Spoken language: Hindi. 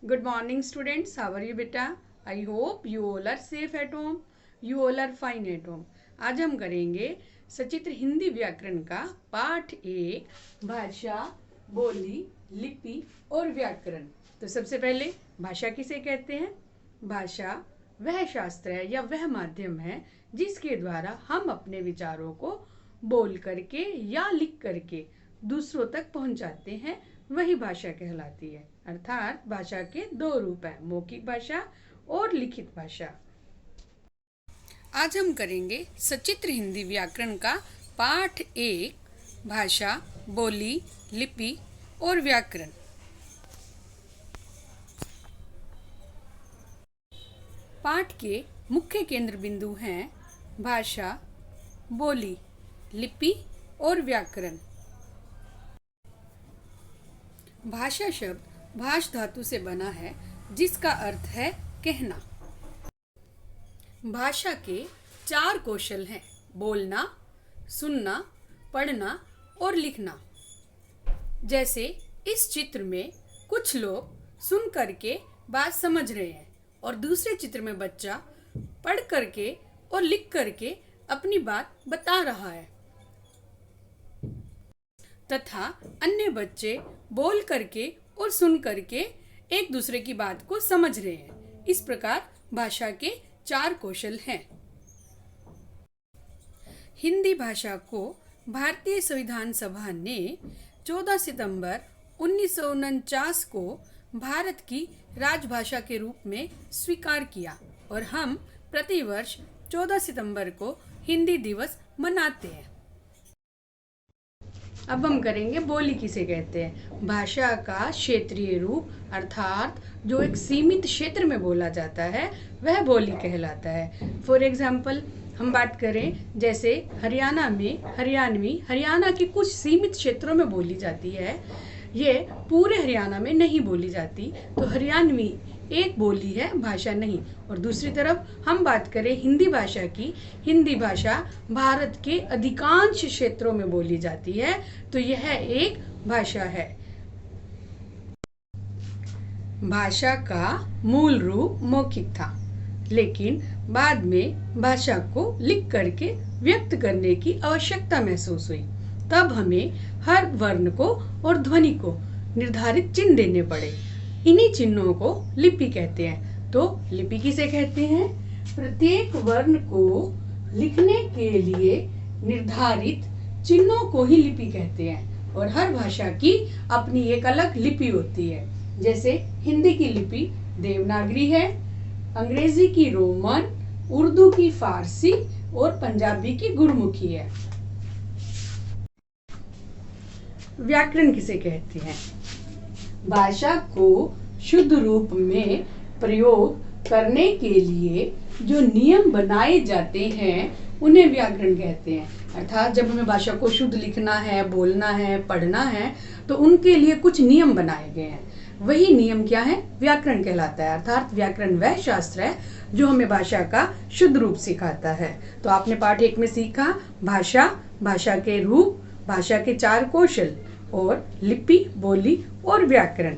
Good morning, students. How are you, beta? I hope you all are safe at home. You all are fine at home. आज हम करेंगे सचित्र हिंदी व्याकरण का पाठ 1 भाषा, बोली, लिपि और व्याकरण। तो सबसे पहले भाषा किसे कहते हैं? भाषा वह शास्त्र है या वह माध्यम है जिसके द्वारा हम अपने विचारों को बोल करके या लिख करके दूसरों तक पहुंचाते हैं, वही भाषा कहलाती है। अर्थात भाषा के दो रूप हैं, मौखिक भाषा और लिखित भाषा। आज हम करेंगे सचित्र हिंदी व्याकरण का पाठ 1 भाषा, बोली, लिपि और व्याकरण। पाठ के मुख्य केंद्र बिंदु हैं भाषा, बोली, लिपि और व्याकरण। भाषा शब्द भाष धातु से बना है जिसका अर्थ है कहना। भाषा के 4 कौशल हैं: बोलना, सुनना, पढ़ना और लिखना। जैसे इस चित्र में कुछ लोग सुन करके बात समझ रहे हैं और दूसरे चित्र में बच्चा पढ़ करके और लिख करके अपनी बात बता रहा है तथा अन्य बच्चे बोल करके और सुन करके एक दूसरे की बात को समझ रहे हैं। इस प्रकार भाषा के 4 कौशल हैं। हिंदी भाषा को भारतीय संविधान सभा ने 14 सितंबर 1949 को भारत की राजभाषा के रूप में स्वीकार किया और हम प्रतिवर्ष 14 सितंबर को हिंदी दिवस मनाते हैं। अब हम करेंगे बोली किसे कहते हैं। भाषा का क्षेत्रीय रूप अर्थात जो एक सीमित क्षेत्र में बोला जाता है वह बोली कहलाता है। फॉर एग्जाम्पल हम बात करें, जैसे हरियाणा में हरियाणवी हरियाणा के कुछ सीमित क्षेत्रों में बोली जाती है, ये पूरे हरियाणा में नहीं बोली जाती, तो हरियाणवी एक बोली है, भाषा नहीं। और दूसरी तरफ हम बात करें हिंदी भाषा की, हिंदी भाषा भारत के अधिकांश क्षेत्रों में बोली जाती है, तो यह एक भाषा है। भाषा का मूल रूप मौखिक था, लेकिन बाद में भाषा को लिख करके व्यक्त करने की आवश्यकता महसूस हुई। तब हमें हर वर्ण को और ध्वनि को निर्धारित चिन्ह देने पड़े। इन्हीं चिन्हों को लिपि कहते हैं। तो लिपि किसे कहते हैं? प्रत्येक वर्ण को लिखने के लिए निर्धारित चिन्हों को ही लिपि कहते हैं। और हर भाषा की अपनी एक अलग लिपि होती है। जैसे हिंदी की लिपि देवनागरी है, अंग्रेजी की रोमन, उर्दू की फारसी और पंजाबी की गुरमुखी है। व्याकरण किसे कहते हैं? भाषा को शुद्ध रूप में प्रयोग करने के लिए जो नियम बनाए जाते हैं उन्हें व्याकरण कहते हैं। अर्थात जब हमें भाषा को शुद्ध लिखना है, बोलना है, पढ़ना है, तो उनके लिए कुछ नियम बनाए गए हैं। वही नियम क्या है? व्याकरण कहलाता है। अर्थात व्याकरण वह शास्त्र है जो हमें भाषा का शुद्ध रूप सिखाता है। तो आपने पाठ 1 में सीखा भाषा, भाषा के रूप, भाषा के 4 कौशल और लिपि, बोली और व्याकरण।